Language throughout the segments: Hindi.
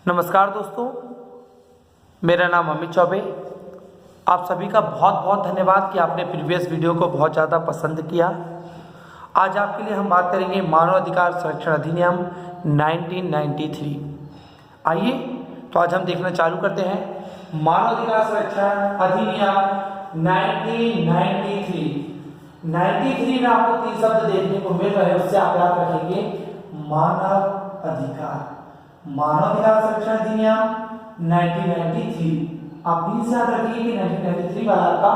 नमस्कार दोस्तों, मेरा नाम अमित चौबे। आप सभी का बहुत बहुत धन्यवाद कि आपने प्रीवियस वीडियो को बहुत ज़्यादा पसंद किया। आज आपके लिए हम बात करेंगे मानव अधिकार संरक्षण अधिनियम 1993। आइए तो आज हम देखना चालू करते हैं मानव अधिकार संरक्षण अधिनियम 1993 में आपको तीन शब्द देखने को मिल रहे हैं, उससे आप याद रखेंगे मानव अधिकार। मानव अधिकार संरक्षण अधिनियम 1993। आप भी याद रखिए कि 1993 वाला आपका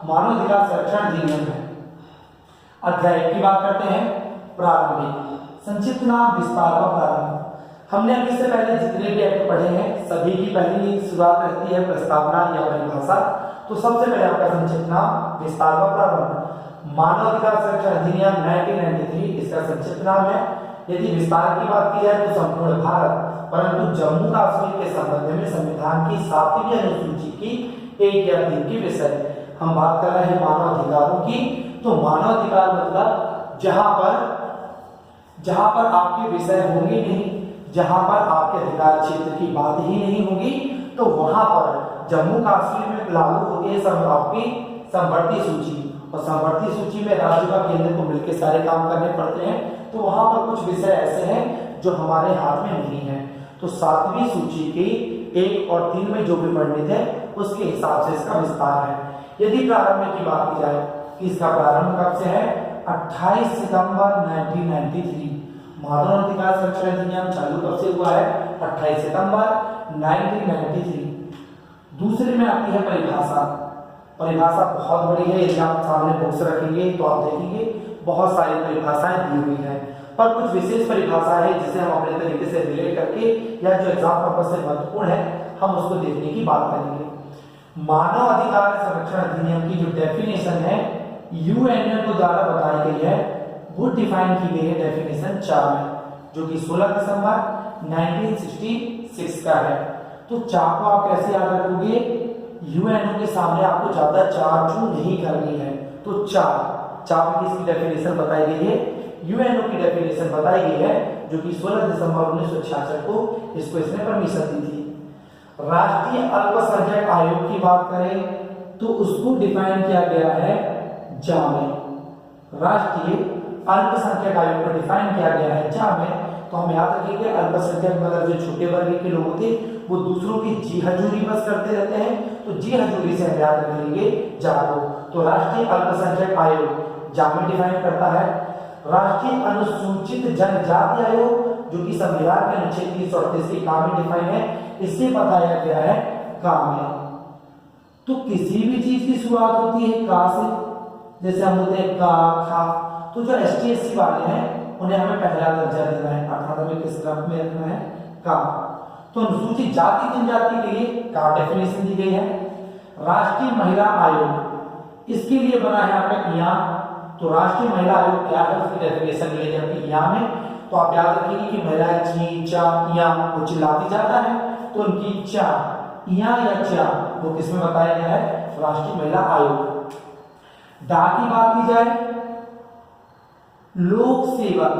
मानव अधिकार संरक्षण अधिनियम है। अध्याय की बात करते हैं। प्रारंभिक, संक्षिप्त नाम, विस्तार व प्रारंभ। हमने अभी से पहले जितने भी एक्ट पढ़े हैं सभी की पहली शुरुआत रहती है प्रस्तावना या परिभाषा। तो सबसे पहले आपका संक्षिप्त नाम, विस्तार व प्रारंभ। मानव अधिकार संरक्षण अधिनियम 1993 इसका संक्षिप्त नाम है। यदि विस्तार की बात की जाए तो संपूर्ण भारत, परंतु जम्मू कश्मीर के संबंध में संविधान की 7वीं अनुसूची की 1 या 3 के विषय। हम बात कर रहे हैं मानव अधिकारों की। तो मानव अधिकार मतलब जहां पर आपके विषय होंगे नहीं, जहां पर आपके अधिकार क्षेत्र की बात ही नहीं होगी, तो वहां पर जम्मू कश्मीर में लागू होती है आपकी समवर्ती सूची। और समवर्ती सूची में राज्य व केंद्र को मिलकर सारे काम करने पड़ते हैं। तो वहां पर कुछ विषय ऐसे हैं जो हमारे हाथ में नहीं है। तो 7वीं सूची की 1 और 3 में जो भी वर्णित है उसके हिसाब से इसका विस्तार है। यदि प्रारंभ की बात की जाए, इसका प्रारंभ कब से है? 28 सितंबर 1993। मानव अधिकार संरक्षण अधिनियम चालू कब से हुआ है? 28 सितंबर 1993। दूसरे में आती है परिभाषा। परिभाषा बहुत बड़ी है। यदि आप सामने बुक्स रखेंगे तो आप देखेंगे बहुत सारी परिभाषाएं दी हुई है, पर कुछ विशेष परिभाषा है जिसे हम अपने तरीके से रिलेट करके या जो एग्जाम पर्पस से महत्वपूर्ण है हम उसको देखने की बात करेंगे। मानव अधिकार संरक्षण अधिनियम की जो डेफिनेशन है यूएनओ के द्वारा बताई गई है, वो डिफाइन की गई है डेफिनेशन 4 में, जो कि 16 दिसंबर 1966 का है। तो 4 को आप कैसे याद रखोगे? यूएनओ के सामने आपको ज्यादा 4 चू नहीं करनी है। तो 4 में इसकी डेफिनेशन बताई गई है, यूएनओ की डेफिनेशन बताई गई है, जो कि 16 दिसंबर 1966 को इसको इसने परमिशन दी थी। राष्ट्रीय अल्पसंख्यक आयोग की बात करें तो उसको डिफाइन किया गया है जा में। राष्ट्रीय अल्पसंख्यक आयोग को डिफाइन किया गया है जा में। तो हम याद रखेंगे अल्पसंख्यक मतलब जो छोटे वर्ग के लोग होते वो दूसरों की जी हजूरी बस करते रहते हैं, तो जी हजूरी से हम याद रखेंगे जा को। तो राष्ट्रीय अल्पसंख्यक आयोग जा में डिफाइन करता है। राष्ट्रीय अनुसूचित जनजाति आयोग जो कि संविधान के अनुच्छेद 338 के का में डिफाइन है, इससे बताया गया है का में। तो किसी भी चीज की शुरुआत होती है का से, जैसे हम बोलते हैं का, खा। तो जो एसटी एससी वाले हैं उन्हें हमें पहला दर्जा देना है, अर्थात हमें किस क्रम में रखना है? का। तो अनुसूचित जाति जनजाति के लिए का डेफिनेशन दी गई है। राष्ट्रीय महिला आयोग इसके लिए बना है आपका या। तो राष्ट्रीय महिला आयोग क्या है उसकी डेफिनेशन मिलेगी आपकी या में। तो आप याद रखिए कि महिलाएं ची चा या वो चिल्लाती ज्यादा है, तो उनकी चा या चा वो किसमें बताया गया है? राष्ट्रीय महिला आयोग। डा की बात की जाए, लोक सेवक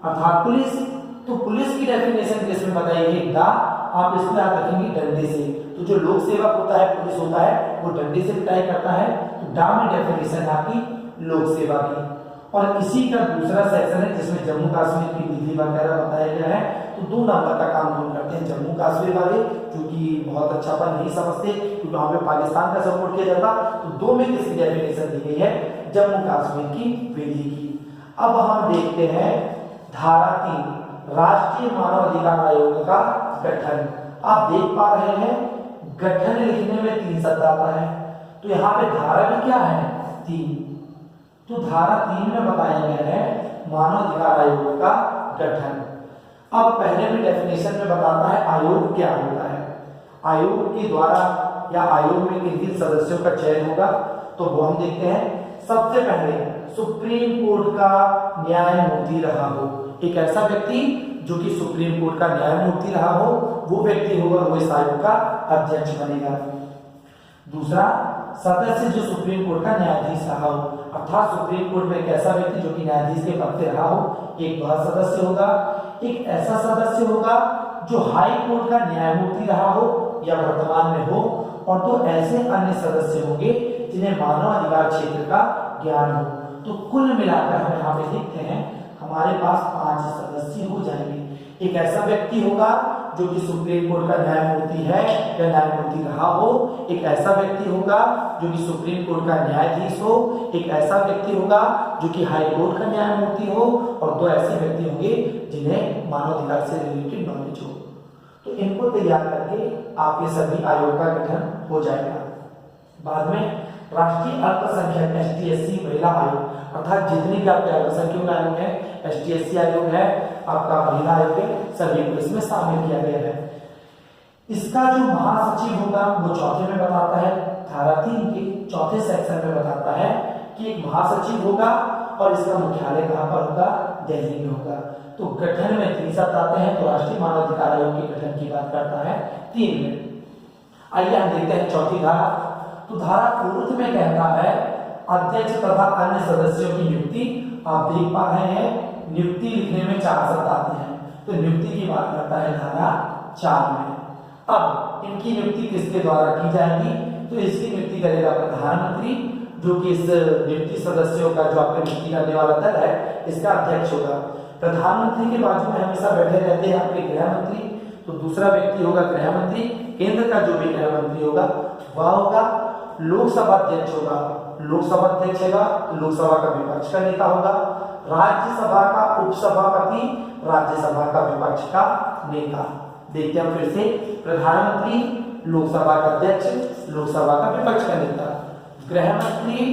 अर्थात पुलिस, तो पुलिस की डेफिनेशन किसमें बताई गई? डा। आप इसको याद रखेंगे डंडे से। तो जो लोक सेवक होता है, पुलिस होता है, वो डंडे से पिटाई करता है। तो डा में डेफिनेशन आपकी लोक सेवा की। और इसी का दूसरा सेक्शन है जिसमें जम्मू कश्मीर की विधि वगैरह बताया गया है। तो 2 नंबर का काम कौन करते हैं? जम्मू कश्मीर वाले, क्योंकि बहुत अच्छापन नहीं समझते क्योंकि वहां पे पाकिस्तान का सपोर्ट किया जाता। तो 2 में किसकी डेफिनेशन दी गई है? जम्मू कश्मीर की विधि की। अब हम देखते हैं धारा 3 राष्ट्रीय मानव अधिकार आयोग का गठन। आप देख पा रहे हैं गठन लिखने में 3 शब्द आता है, तो यहाँ पे धारा में क्या है? 3। तो धारा 3 में बताया गया है मानव अधिकार आयोग का गठन। अब पहले में डेफिनेशन में बताता है आयोग क्या होता है। आयोग के द्वारा या आयोग में किन सदस्यों का चयन होगा, तो वो हम देखते हैं। सबसे पहले सुप्रीम कोर्ट का न्यायमूर्ति रहा हो, एक ऐसा व्यक्ति जो कि सुप्रीम कोर्ट का न्यायमूर्ति रहा हो, वो व्यक्ति होगा वो इस आयोग का अध्यक्ष बनेगा। दूसरा, सदस्य जो सुप्रीम कोर्ट का न्यायाधीश रहा हो, अर्थात सुप्रीम कोर्ट में एक ऐसा व्यक्ति जो कि न्यायाधीश के पद पे रहा हो, एक वह सदस्य होगा। एक ऐसा सदस्य होगा जो हाई कोर्ट का न्यायमूर्ति रहा हो या वर्तमान में हो, और दो ऐसे अन्य सदस्य होंगे जिन्हें मानव अधिकार क्षेत्र का ज्ञान हो। तो कुल मिलाकर हम यहाँ पे देखते हैं हमारे पास 5 सदस्य हो जाएंगे। एक ऐसा व्यक्ति होगा जो कि सुप्रीम कोर्ट का न्यायमूर्ति है या न्यायमूर्ति रहा हो, एक ऐसा व्यक्ति होगा जो कि सुप्रीम कोर्ट का न्यायाधीश हो, एक ऐसा व्यक्ति होगा जो कि हाई कोर्ट का न्यायमूर्ति हो, और दो ऐसे व्यक्ति होंगे जिन्हें मानव अधिकार से रिलेटेड नॉलेज हो। तो इनको तैयार करके आपके सभी आयोग का गठन हो जाएगा। बाद में राष्ट्रीय अल्पसंख्यक ST/SC महिला आयोग, अर्थात जितने भी आपके अल्पसंख्यक आयोग है, ST/SC आयोग है, आपका महिला आयोग है, सभी को इसमें शामिल किया गया है। इसका जो महासचिव होगा वो चौथे में बताता है, धारा 3 के चौथे सेक्शन में बताता है कि एक महासचिव होगा और इसका मुख्यालय कहाँ पर होगा, दिल्ली में होगा। तो गठन में 3 शब्द आते हैं, तो राष्ट्रीय मानव अधिकार आयोग के गठन की बात करता है 3 में। आइए हम देखते हैं चौथी धारा। तो धारा 4 में कहता है अध्यक्ष तथा अन्य सदस्यों की नियुक्ति। आप देख पा रहे हैं नियुक्ति लिखने में 4 शब्द आते हैं, तो नियुक्ति की बात करता है धारा 4 में। अब इनकी नियुक्ति किसके द्वारा की जाएगी, तो इसकी नियुक्ति करेगा प्रधानमंत्री, जो कि इस नियुक्ति सदस्यों का जो आपके नियुक्ति करने वाला दल है इसका अध्यक्ष होगा। प्रधानमंत्री के बाजू में हमेशा बैठे रहते हैं आपके गृह मंत्री, तो दूसरा व्यक्ति होगा गृह मंत्री। केंद्र का जो भी गृह मंत्री होगा वह होगा। लोकसभा अध्यक्ष होगा, लोकसभा अध्यक्ष होगा तो लोकसभा का विपक्ष का नेता होगा। राज्यसभा का उपसभापति, राज्यसभा का विपक्ष का नेता। देखते हैं फिर से, प्रधानमंत्री, लोकसभा का अध्यक्ष, लोकसभा का विपक्ष का नेता, गृह मंत्री,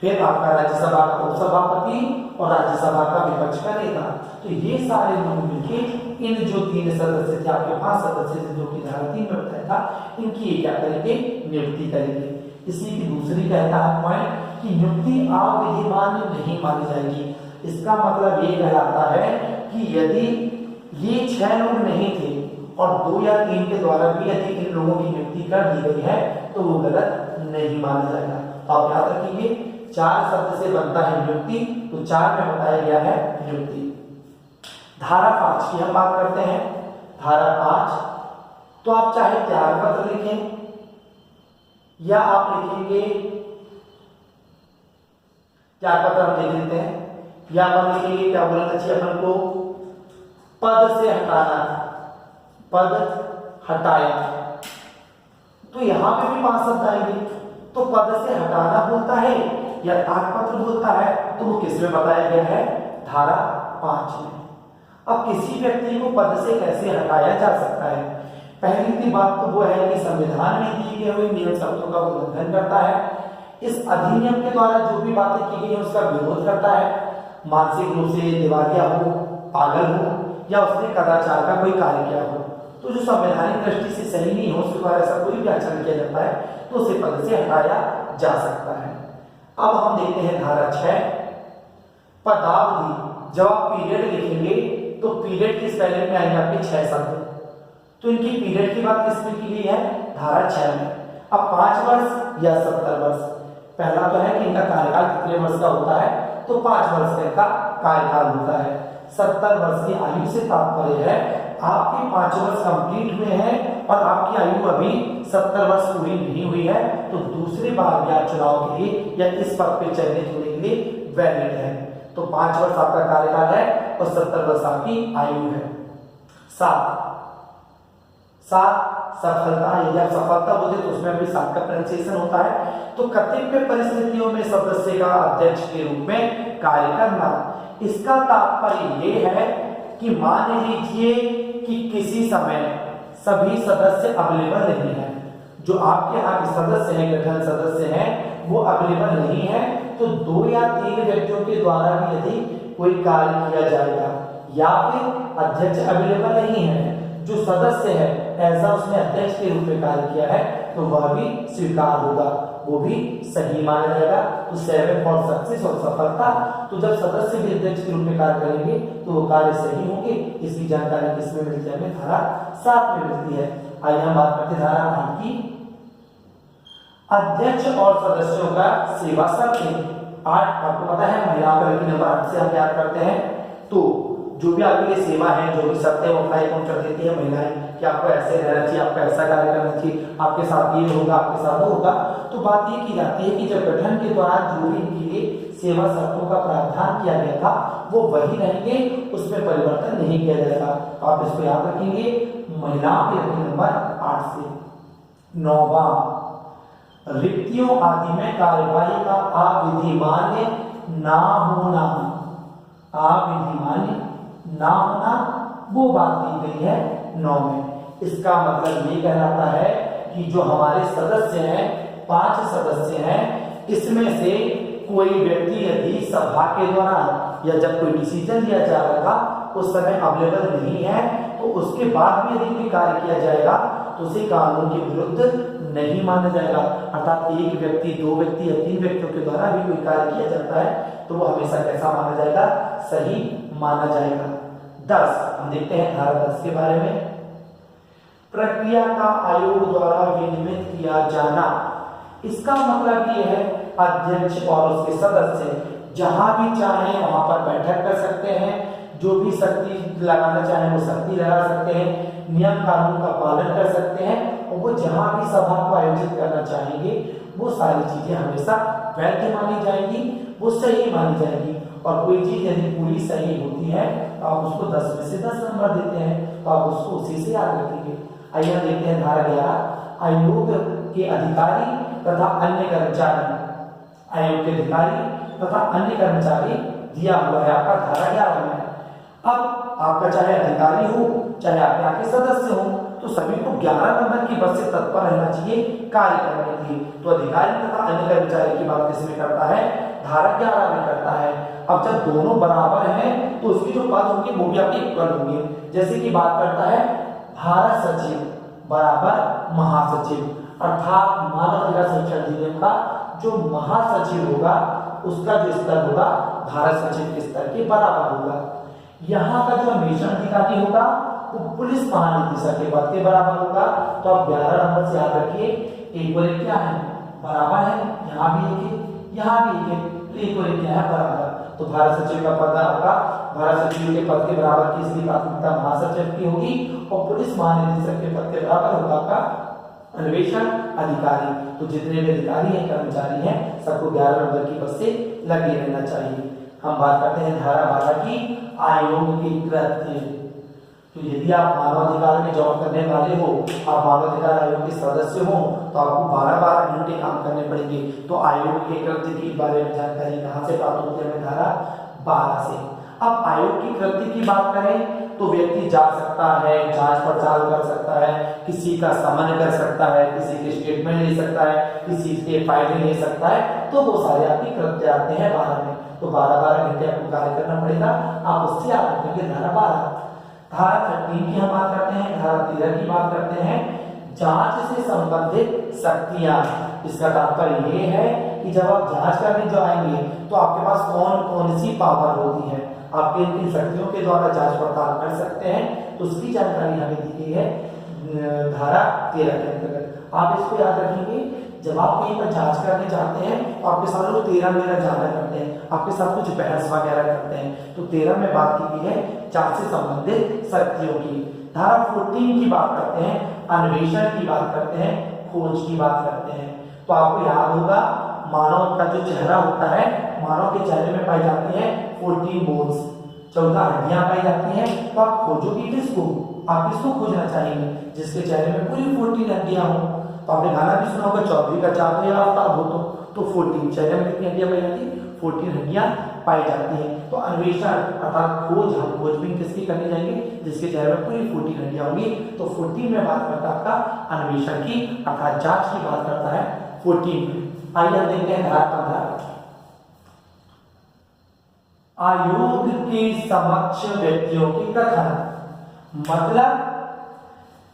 फिर आपका राज्यसभा का उपसभापति और राज्यसभा का विपक्ष का नेता। तो ये सारे लोग मिलकर इन जो 3 सदस्य थे, आपके 5 सदस्य थे जो कि धारा 3 में बताया था, इनकी क्या करेंगे, नियुक्ति करेंगे। इसी की दूसरी कहता है पॉइंट कि नियुक्ति अविधिमान्य नहीं मानी जाएगी। इसका मतलब ये कहलाता है कि यदि ये 6 लोग नहीं थे और 2 या 3 के द्वारा भी यदि इन लोगों की नियुक्ति कर दी गई है तो वो गलत नहीं माना जाएगा। तो आप याद रखिए 4 शब्द से बनता है नियुक्ति, तो 4 में बताया गया है नियुक्ति। धारा 5 की हम बात करते हैं। धारा 5, तो आप चाहे त्याग पत्र लिखें या आप लिखेंगे, त्याग पत्र हम लिख देते हैं, या अपन लिखेंगे क्या बोलना चाहिए अपन को, पद से हटाना, पद हटाया। तो यहां पे भी 5 शब्द आएंगे। तो पद से हटाना बोलता है या त्यागपत्र बोलता है, तो वो किस में बताया गया है, धारा 5 में। अब किसी व्यक्ति को पद से कैसे हटाया जा सकता है, पहली की बात तो वो है कि संविधान में दिए गए हुए नियम शर्तों का उल्लंघन करता है, इस अधिनियम के द्वारा जो भी बातें की गई है उसका विरोध करता है, मानसिक रूप से दिवालिया हो, पागल हो, या उसने कदाचार का कोई कार्य किया हो, तो जो संवैधानिक दृष्टि से सही नहीं हो, उसके द्वारा ऐसा कोई भी आचरण किया जाता है तो उसे पद से हटाया जा सकता है। अब हम देखते हैं धारा 6, पदावधि। जब आप पीरियड लिखेंगे तो पीरियड की स्पेलिंग में आएंगे आपके 6 शब्द, तो इनकी पीरियड की बात किसमें की गई है, धारा 6 में। अब 5 वर्ष या 70 वर्ष, पहला तो है कि इनका कार्यकाल कितने वर्ष का होता है, तो 5 वर्ष का इनका कार्यकाल होता है। 70 वर्ष की आयु से तात्पर्य है आपके 5 वर्ष कंप्लीट हुए हैं और आपकी आयु अभी 70 वर्ष पूरी नहीं हुई है, तो दूसरी बार या चुनाव के लिए या इस पद पे चयनित होने के लिए वैलिड है। तो 5 वर्ष आपका कार्यकाल है और 70 वर्ष आपकी आयु है। 7 सफलता, यदि आप सफलता बोलते तो उसमें भी 7 का प्रोनाउंसिएशन होता है। तो कतिपय परिस्थितियों में सदस्य का अध्यक्ष के रूप में कार्य करना, इसका तात्पर्य ये है कि मान लीजिए कि किसी समय सभी सदस्य अवेलेबल नहीं है, जो आपके यहाँ के सदस्य हैं, गठन सदस्य हैं, वो अवेलेबल नहीं है, तो 2 या 3 व्यक्तियों के द्वारा भी यदि कोई कार्य किया जाएगा, या फिर अध्यक्ष अवेलेबल नहीं है, जो सदस्य है ऐसा उसने अध्यक्ष के रूप में कार्य किया है, तो वह भी स्वीकार होगा, वो भी सही माना जाएगा। तो 7 फॉर सक्सेस और सफलता, तो जब सदस्य भी अध्यक्ष के रूप में कार्य करेंगे तो वो कार्य सही होंगे। इसकी जानकारी किसमें मिलती है, हमें धारा 7 में मिलती है। आइए हम बात करते हैं धारा 8 की। अध्यक्ष और सदस्यों का सेवा शर्त। 8 आपको पता है महिलाओं का, लेकिन नंबर 8 से हम याद करते हैं। तो जो भी आपके लिए सेवा है, जो भी शर्तें वो अप्लाई कौन कर देती है, महिलाएं, कि आपको ऐसे रहना चाहिए, आपको ऐसा कार्य करना चाहिए, आपके साथ ये होगा, आपके साथ वो होगा। तो बात ये की जाती है कि जब गठन के दौरान जो भी इनके लिए सेवा शर्तों का प्रावधान किया गया था वो वही रहेंगे, उसमें परिवर्तन नहीं किया जाएगा। आप इसको याद रखेंगे। महिलाओं के रखेंगे नंबर 8 से 9वां, रिक्तियों आदि में कार्यवाही का अविधिमान्य ना होना, अविधिमान्य ना होना वो बात की गई है 9 में। इसका मतलब ये कहलाता है कि जो हमारे सदस्य हैं, 5 सदस्य हैं, इसमें से कोई व्यक्ति यदि सभा के दौरान या जब कोई डिसीजन लिया जा रहा था उस समय अवेलेबल नहीं है, तो उसके बाद भी यदि कोई कार्य किया जाएगा तो उसे कानून के विरुद्ध नहीं माना जाएगा। अर्थात एक व्यक्ति, 2 व्यक्ति या 3 व्यक्तियों के द्वारा भी कोई कार्य किया जाता है तो वो हमेशा कैसा माना जाएगा, सही माना जाएगा। 10 हम देखते हैं धारा 10 के बारे में। प्रक्रिया का आयोग द्वारा विनियमित किया जाना, इसका मतलब ये है अध्यक्ष और उसके सदस्य जहां भी चाहे वहां पर बैठक कर सकते हैं, जो भी शक्ति लगाना चाहे वो शक्ति लगा सकते हैं, नियम कानून का पालन कर सकते हैं, और वो जहां भी सभा को आयोजित करना चाहेंगे वो सारी चीजें हमेशा वैध मानी जाएंगी, वो सही मानी जाएंगी। और कोई चीज यदि पूरी सही होती है तो आप उसको 10 में से 10 नंबर देते हैं, तो आप उसको उसी से याद रखेंगे। आइए देखते हैं धारा 11। आयोग के अधिकारी तथा अन्य कर्मचारी, आयोग के अधिकारी तथा अन्य कर्मचारी दिया हुआ है आपका धारा 11 में। अब आपका चाहे अधिकारी हो चाहे आपके यहाँ के सदस्य हो, तो सभी को 11 नंबर की बस से तत्पर रहना चाहिए कार्य करने के लिए। तो अधिकारी तथा अन्य कर्मचारी की बात किसमें करता है, धारा 11 में करता है। अब जब दोनों बराबर हैं तो उसकी जो पद होंगे वो भी आपके इक्वल होंगे। जैसे कि बात करता है भारत सचिव बराबर महासचिव, अर्थात मानव अधिकार संरक्षण अधिनियम का जो महासचिव होगा उसका जो स्तर होगा भारत सचिव के स्तर के बराबर होगा। यहाँ का जो अन्वेषण अधिकारी होगा वो पुलिस महानिदेशक के पद के बराबर होगा। तो आप 11 नंबर से याद रखिए, एक और एक क्या है, बराबर है, यहाँ भी एक है, यहाँ भी एक है, तो एक और एक क्या है, बराबर। तो भारत सचिव का पद आपका भारत सचिव के पद के बराबर की इसकी प्राथमिकता महासचिव की होगी, और पुलिस महानिदेशक के पद के बराबर होगा आपका अन्वेषण अधिकारी। तो जितने भी अधिकारी हैं, कर्मचारी हैं, सबको 11 नंबर की बस से लगे रहना चाहिए। हम बात करते हैं धारा 12 की, आयोग के कृत्य। तो यदि आप मानवाधिकार में जॉब करने वाले हो, आप मानवाधिकार आयोग के सदस्य हो, तो आपको 12-12 घंटे काम करने पड़ेंगे। तो आयोग के कृत्य के बारे में जानकारी कहाँ से प्राप्त होती है, धारा 12 से। अब आयोग की कृत्य की बात करें तो व्यक्ति जा सकता है, जांच पड़ताल कर सकता है, किसी का समन कर सकता है, किसी के स्टेटमेंट ले सकता है, किसी के फाइलें ले सकता है, तो वो सारे आपके कृत्य आते हैं 12 में। तो 12-12 घंटे आपको कार्य करना पड़ेगा, आप उससे याद रखेंगे धारा 12। धारा 13 की हम बात करते हैं, धारा 13 की बात करते हैं, जांच से संबंधित शक्तियां। इसका तात्पर्य ये है कि जब आप जांच करने जाएंगे तो आपके पास कौन कौन सी पावर होती है, आप किन किन शक्तियों के द्वारा जांच पड़ताल कर सकते हैं, तो उसकी जानकारी हमें दी गई है धारा 13 के अंतर्गत। आप इसको याद रखेंगे, जब आप कहीं पर जांच करने जाते हैं तो आपके साथ लोग 13 ज्यादा करते हैं, आपके साथ कुछ बहस वगैरह करते हैं। तो 13 में बात की गई है जांच से संबंधित शक्तियों की। धारा 14 की बात करते हैं, अन्वेषण की बात करते हैं, खोज की बात करते हैं। तो आपको याद होगा मानव का जो चेहरा होता है, मानव के चेहरे में पाई जाती है 14 बोन्स, 14 हड्डियां पाई जाती हैं। तो आप खोजोगे किसको, आप किसको खोजना चाहेंगे, जिसके चेहरे में पूरी 14 हड्डियां हो। तो आपने गाना भी सुना होगा, 24 का चांद या आफ्ताब हो, तो 14 चेहरे में कितनी हड्डियां पाई जाती है, 14 हड्डियां पाई जाती हैं। तो अन्वेषण अर्थात खोज, हम खोजबीन किसकी करने जाएंगे, जिसके चेहरे में पूरी 14 हड्डियां होंगी। तो 14 में बात करता है आपका अन्वेषण की अर्थात जांच की बात करता है 14 में। आइए हम देखते हैं धारा 15। आयोग के समक्ष व्यक्तियों की कथन, मतलब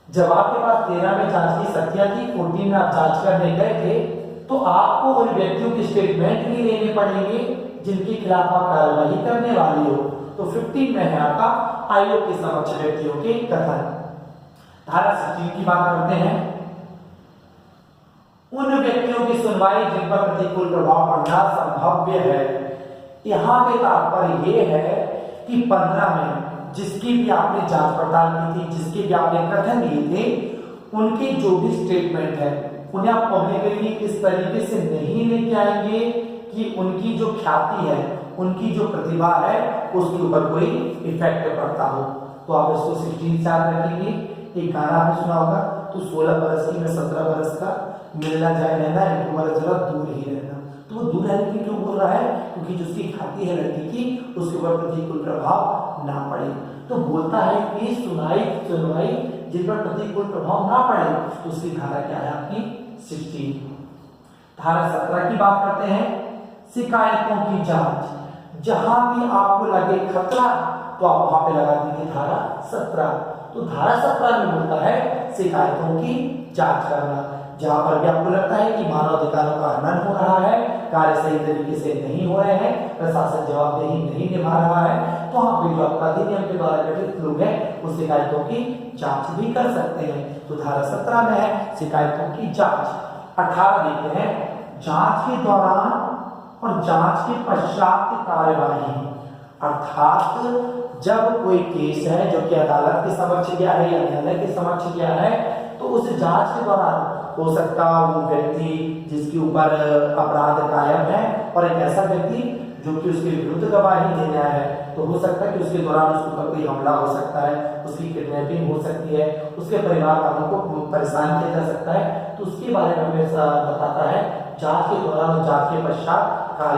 जब आपके पास 13 में जांच की शक्तियां थी, 14 में आप जांच करने गए थे, तो आपको उन व्यक्तियों की स्टेटमेंट भी लेने पड़ेंगे जिनके खिलाफ आप कार्रवाई करने वाले हो। तो 15 में है आपका आयोग के समक्ष व्यक्तियों के कथन। धारा 16 की बात करते हैं, उन व्यक्तियों की सुनवाई जिन पर प्रतिकूल प्रभाव पड़ना संभव्य है। यहाँ पे तात्पर्य ये है कि 15 में जिसकी भी आपने जांच पड़ताल की थी, जिसके भी आपने कथन दिए थे, उनके जो भी स्टेटमेंट है उन्हें आप पब्लिकली इस तरीके से नहीं लेके आएंगे कि उनकी जो ख्याति है, उनकी जो प्रतिभा है, उसके ऊपर कोई इफेक्ट पड़ता हो। तो आप इसको 16 से याद रखेंगे। एक गाना आपने सुना होगा, तो 16 बरस की मैं 17 बरस का, मिलना जाए रहना एक तुम्हारा जरा दूर ही रहना। तो वो दूर रहने की क्यों बोल रहा है? क्योंकि जो उसकी ख्याति है लड़की की, उसके ऊपर प्रतिकूल प्रभाव ना पड़े। तो बोलता है कि सुनवाई जिन पर प्रतिकूल प्रभाव ना पड़े, तो उसकी धारा क्या है आपकी 16। धारा 17 की बात करते हैं, शिकायतों की जांच। जहां भी आपको लगे खतरा, तो आप वहां पे लगा दीजिए धारा 17। तो धारा 17 में बोलता है शिकायतों की जांच करना। जहां पर भी आपको लगता है कि मानव अधिकारों का हनन हो रहा है, कार्य सही तरीके से नहीं हो रहे हैं, प्रशासन जवाबदेही नहीं निभा रहा है, तो वहां पे जो आपका अधिनियम के द्वारा गठित लोग हैं, उस शिकायतों की जांच भी कर सकते हैं। तो धारा 17 में है शिकायतों की जांच। 18 देखते हैं, जांच के दौरान और जांच के पश्चात की कार्यवाही। अर्थात जब कोई केस है जो कि अदालत के समक्ष गया है या न्यायालय के समक्ष गया है, तो उस जांच के दौरान हो सकता वो व्यक्ति जिसके ऊपर अपराध कायम है और एक ऐसा व्यक्ति जो कि उसके विरुद्ध गवाही देना है, तो हो सकता है कि उसके दौरान उसके ऊपर कोई हमला हो सकता है, उसकी किडनैपिंग हो सकती है, उसके परिवार वालों को परेशान किया जा सकता है। तो उसके बारे में हमें बताता है जांच के दौरान और जांच के पश्चात कार्य